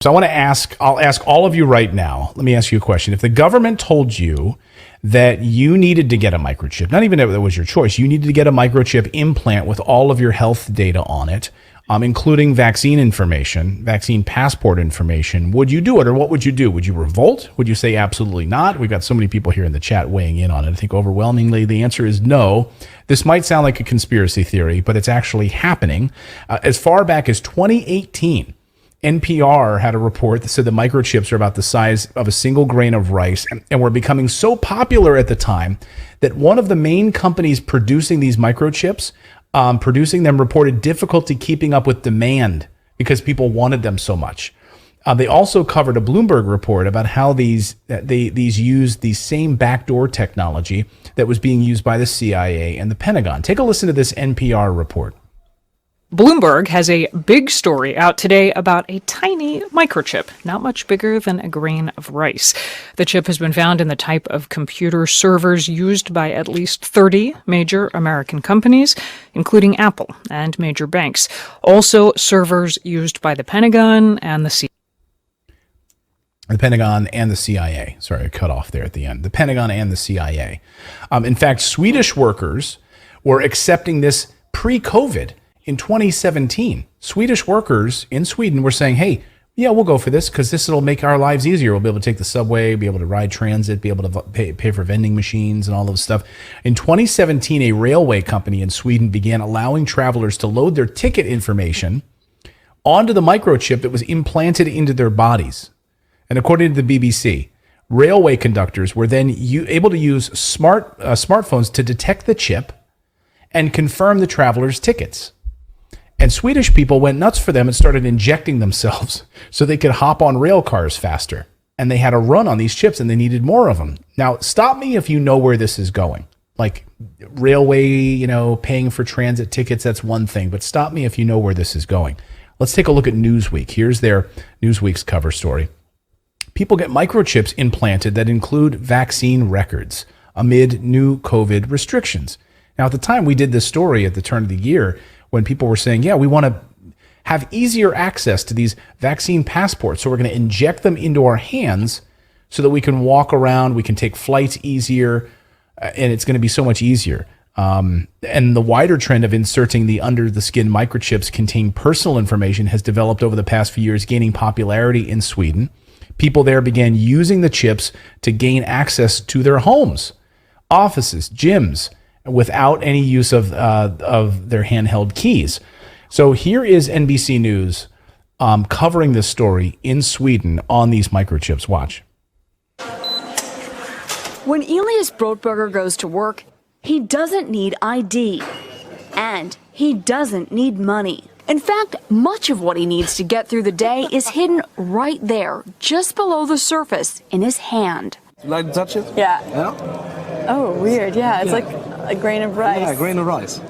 So I'll ask all of you right now. Let me ask you a question. If the government told you that you needed to get a microchip, not even if it was your choice, you needed to get a microchip implant with all of your health data on it, including vaccine information, vaccine passport information, would you do it, or what would you do? Would you revolt? Would you say absolutely not? We've got so many people here in the chat weighing in on it. I think overwhelmingly the answer is no. This might sound like a conspiracy theory, but it's actually happening. As far back as 2018, NPR had a report that said the microchips are about the size of a single grain of rice and were becoming so popular at the time that one of the main companies producing these microchips, producing them, reported difficulty keeping up with demand because people wanted them so much. They also covered a Bloomberg report about how these used the same backdoor technology that was being used by the CIA and the Pentagon. Take a listen to this NPR report. Bloomberg has a big story out today about a tiny microchip, not much bigger than a grain of rice. The chip has been found in the type of computer servers used by at least 30 major American companies, including Apple and major banks. Also, servers used by the Pentagon and the CIA. The Pentagon and the CIA. Sorry, I cut off there at the end. The Pentagon and the CIA. In fact, Swedish workers were accepting this pre-COVID. In 2017, Swedish workers in Sweden were saying, hey, yeah, we'll go for this because this will make our lives easier. We'll be able to take the subway, be able to ride transit, be able to pay for vending machines and all of stuff. In 2017, a railway company in Sweden began allowing travelers to load their ticket information onto the microchip that was implanted into their bodies. And according to the BBC, railway conductors were then able to use smartphones to detect the chip and confirm the travelers' tickets. And Swedish people went nuts for them and started injecting themselves so they could hop on rail cars faster. And they had a run on these chips and they needed more of them. Now, stop me if you know where this is going. Like railway, paying for transit tickets, that's one thing. But stop me if you know where this is going. Let's take a look at Newsweek. Here's their Newsweek's cover story. People get microchips implanted that include vaccine records amid new COVID restrictions. Now, at the time we did this story at the turn of the year, when people were saying, yeah, we want to have easier access to these vaccine passports. So we're going to inject them into our hands so that we can walk around, we can take flights easier, and it's going to be so much easier. And the wider trend of inserting the under-the-skin microchips contain personal information has developed over the past few years, gaining popularity in Sweden. People there began using the chips to gain access to their homes, offices, gyms, without any use of their handheld keys. So here is NBC News covering this story in Sweden on these microchips. Watch. When Elias Brotberger goes to work, he doesn't need ID. And he doesn't need money. In fact, much of what he needs to get through the day is hidden right there, just below the surface, in his hand. You like to touch it? Yeah. Yeah? Oh, weird. Yeah, it's like a grain of rice. Yeah, a grain of rice.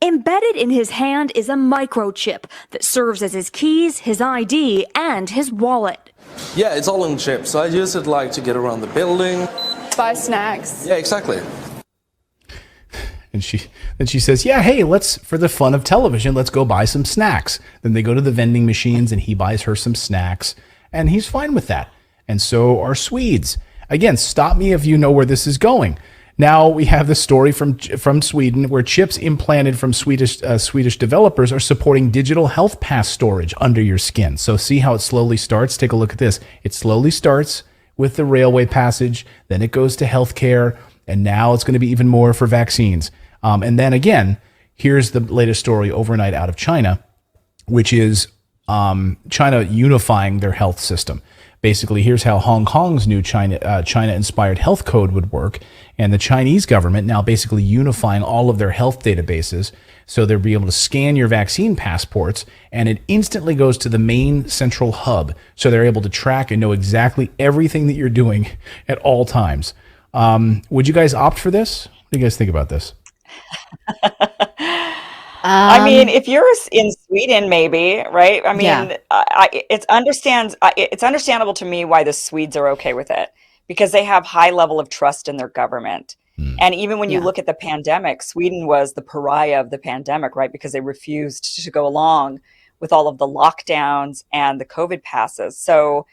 Embedded in his hand is a microchip that serves as his keys, his ID, and his wallet. Yeah, it's all in chip, so I use it to get around the building. Buy snacks. Yeah, exactly. And she says, yeah, hey, for the fun of television, let's go buy some snacks. Then they go to the vending machines and he buys her some snacks and he's fine with that. And so are Swedes. Again, stop me if you know where this is going. Now we have the story from Sweden where chips implanted from Swedish developers are supporting digital health pass storage under your skin. So see how it slowly starts? Take a look at this. It slowly starts with the railway passage, then it goes to healthcare, and now it's going to be even more for vaccines. And then again, here's the latest story overnight out of China, which is China unifying their health system. Basically, here's how Hong Kong's new China-inspired health code would work. And the Chinese government now basically unifying all of their health databases so they'll be able to scan your vaccine passports and it instantly goes to the main central hub. So they're able to track and know exactly everything that you're doing at all times. Would you guys opt for this? What do you guys think about this? I mean, if you're in Sweden, maybe, right? I mean, it's understandable to me why the Swedes are okay with it because they have high level of trust in their government. And even when you look at the pandemic, Sweden was the pariah of the pandemic, right? Because they refused to go along with all of the lockdowns and the COVID passes. So,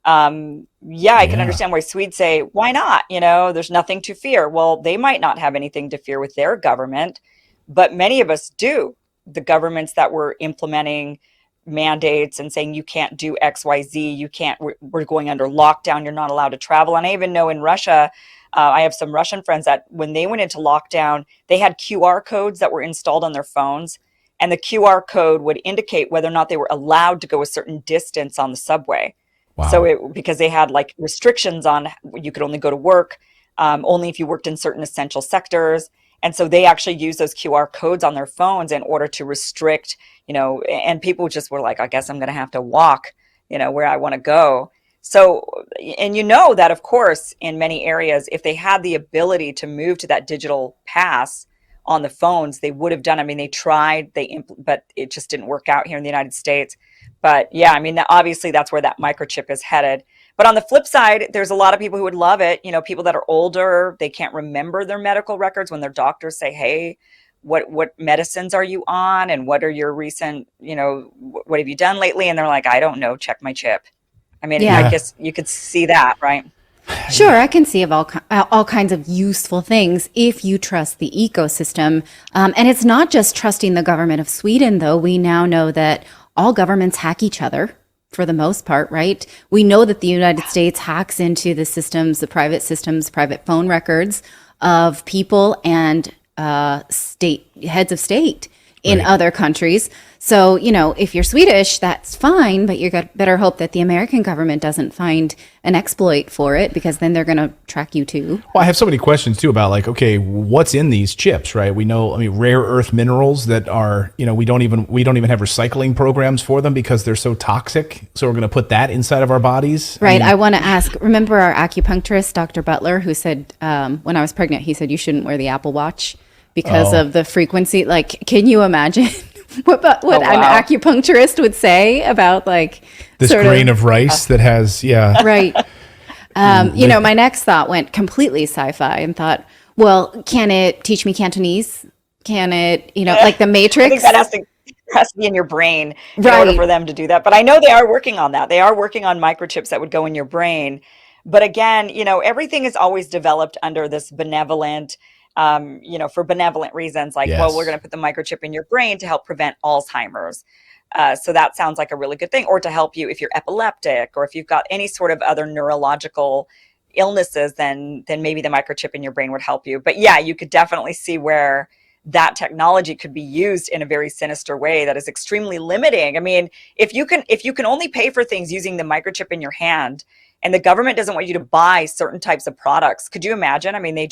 I can understand why Swedes say, why not? There's nothing to fear. Well, they might not have anything to fear with their government, but many of us do. The governments that were implementing mandates and saying you can't do XYZ, we're going under lockdown, you're not allowed to travel. And I even know in Russia, I have some Russian friends that when they went into lockdown, they had QR codes that were installed on their phones. And the QR code would indicate whether or not they were allowed to go a certain distance on the subway. Wow. So because they had like restrictions on you could only go to work, only if you worked in certain essential sectors. And so they actually use those QR codes on their phones in order to restrict, and people just were like, I guess I'm going to have to walk, where I want to go. So, and that, of course, in many areas, if they had the ability to move to that digital pass on the phones, they would have done. I mean, they tried, but it just didn't work out here in the United States. But yeah, I mean, obviously that's where that microchip is headed. But on the flip side, there's a lot of people who would love it. People that are older, they can't remember their medical records when their doctors say, hey, what medicines are you on? And what are your recent, what have you done lately? And they're like, I don't know, check my chip. I mean, I guess you could see that, right? Sure, I can see of all kinds of useful things if you trust the ecosystem. And it's not just trusting the government of Sweden, though. We now know that all governments hack each other for the most part, right? We know that the United States hacks into the private phone records of people and heads of state in other countries. So, if you're Swedish, that's fine, but you better hope that the American government doesn't find an exploit for it, because then they're going to track you too. Well, I have so many questions too about okay, what's in these chips, right? We know, rare earth minerals that are, we don't even have recycling programs for them because they're so toxic. So we're going to put that inside of our bodies. Right. I want to ask, remember our acupuncturist, Dr. Butler, who said, when I was pregnant, he said, you shouldn't wear the Apple Watch because of the frequency. Can you imagine what an acupuncturist would say about this grain of rice that has, right. My next thought went completely sci-fi and thought, well, can it teach me Cantonese? Can it, like the Matrix? I think that has to be in your brain in order for them to do that. But I know they are working on that. They are working on microchips that would go in your brain. But again, everything is always developed under this benevolent, for benevolent reasons, well, we're going to put the microchip in your brain to help prevent Alzheimer's. So that sounds like a really good thing, or to help you if you're epileptic, or if you've got any sort of other neurological illnesses, then maybe the microchip in your brain would help you. But yeah, you could definitely see where that technology could be used in a very sinister way that is extremely limiting. I mean, if you can only pay for things using the microchip in your hand, and the government doesn't want you to buy certain types of products, could you imagine? I mean, you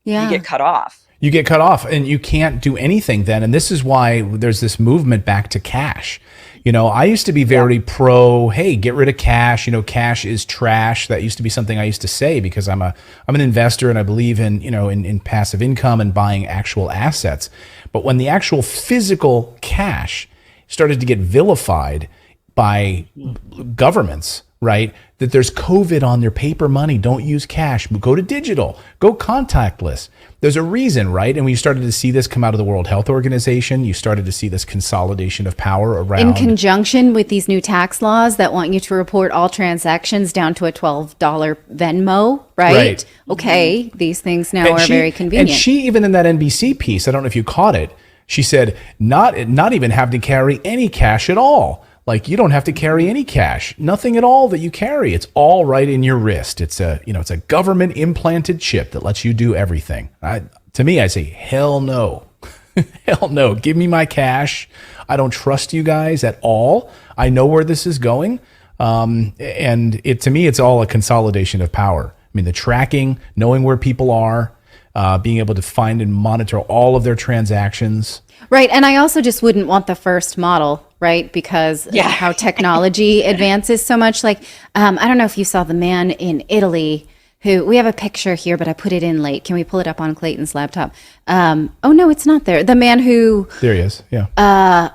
get cut off. You get cut off and you can't do anything then. And this is why there's this movement back to cash. I used to be very pro, hey, get rid of cash. Cash is trash. That used to be something I used to say because I'm an investor and I believe in, in passive income and buying actual assets. But when the actual physical cash started to get vilified by governments, right? That there's COVID on their paper money. Don't use cash. Go to digital. Go contactless. There's a reason, right? And we started to see this come out of the World Health Organization. You started to see this consolidation of power around. In conjunction with these new tax laws that want you to report all transactions down to a $12 Venmo, right? Okay, these things now are very convenient. And she, even in that NBC piece, I don't know if you caught it, she said, not even have to carry any cash at all. You don't have to carry any cash, nothing at all that you carry. It's all right in your wrist. It's a government implanted chip that lets you do everything. To me, I say, hell no, hell no. Give me my cash. I don't trust you guys at all. I know where this is going. And to me, it's all a consolidation of power. I mean, the tracking, knowing where people are, being able to find and monitor all of their transactions. Right. And I also just wouldn't want the first model, right? Because how technology advances so much. I don't know if you saw the man in Italy who, we have a picture here, but I put it in late. Can we pull it up on Clayton's laptop? Oh, no, it's not there. The man who... There he is. Yeah.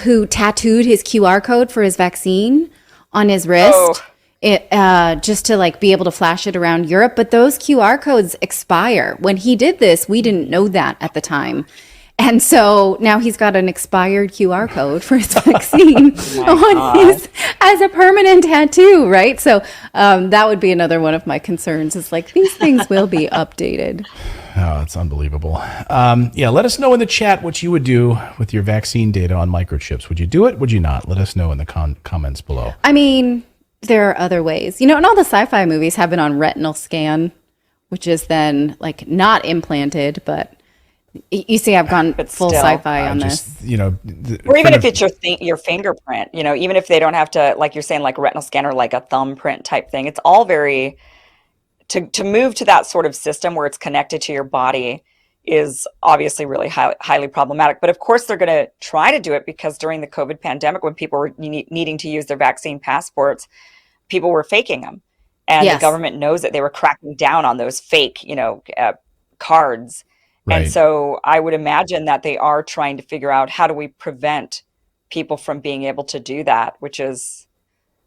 Who tattooed his QR code for his vaccine on his wrist. Just to be able to flash it around Europe. But those QR codes expire. When he did this, we didn't know that at the time. And so now he's got an expired QR code for his vaccine on his as a permanent tattoo, right? So that would be another one of my concerns is like these things will be updated. Oh, it's unbelievable. Yeah, let us know in the chat what you would do with your vaccine data on microchips. Would you do it? Would you not? Let us know in the comments below. I mean, there are other ways. You know, and all the sci-fi movies have it on retinal scan, which is then like not implanted, but you see I've gone full still, sci-fi on this. You know, Or even if it's your fingerprint, you know, even if they don't have to, like you're saying, like retinal scan or like a thumbprint type thing, it's all very, to move to that sort of system where it's connected to your body is obviously really highly problematic. But of course, they're going to try to do it because during the COVID pandemic, when people were needing to use their vaccine passports, people were faking them. And the government knows that they were cracking down on those fake, you know, cards. Right. And so I would imagine that they are trying to figure out how do we prevent people from being able to do that, which is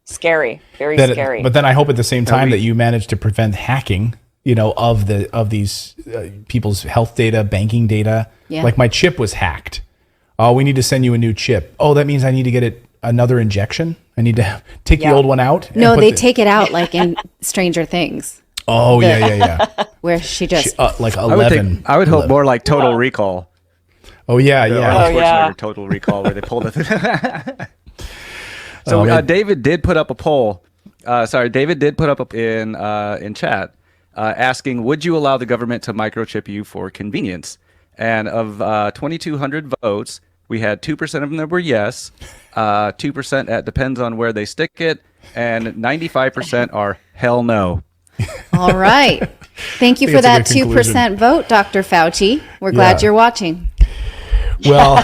scary, very scary. But then I hope at the same time that you manage to prevent hacking, you know, of these people's health data, banking data. Yeah. Like my chip was hacked. Oh, we need to send you a new chip. Oh, that means I need to get another injection. I need to take the old one out. No, they take it out like in Stranger Things. Oh, yeah. Where she just like 11. I would hope more like Total Recall. Oh, yeah. Total Recall, where they pulled it. So David did put up a poll. David did put up in chat asking, would you allow the government to microchip you for convenience? And of 2,200 votes, we had 2% of them that were yes, 2% at depends on where they stick it, and 95% are hell no. All right. Thank you for that 2% vote, Dr. Fauci. We're glad you're watching. Well,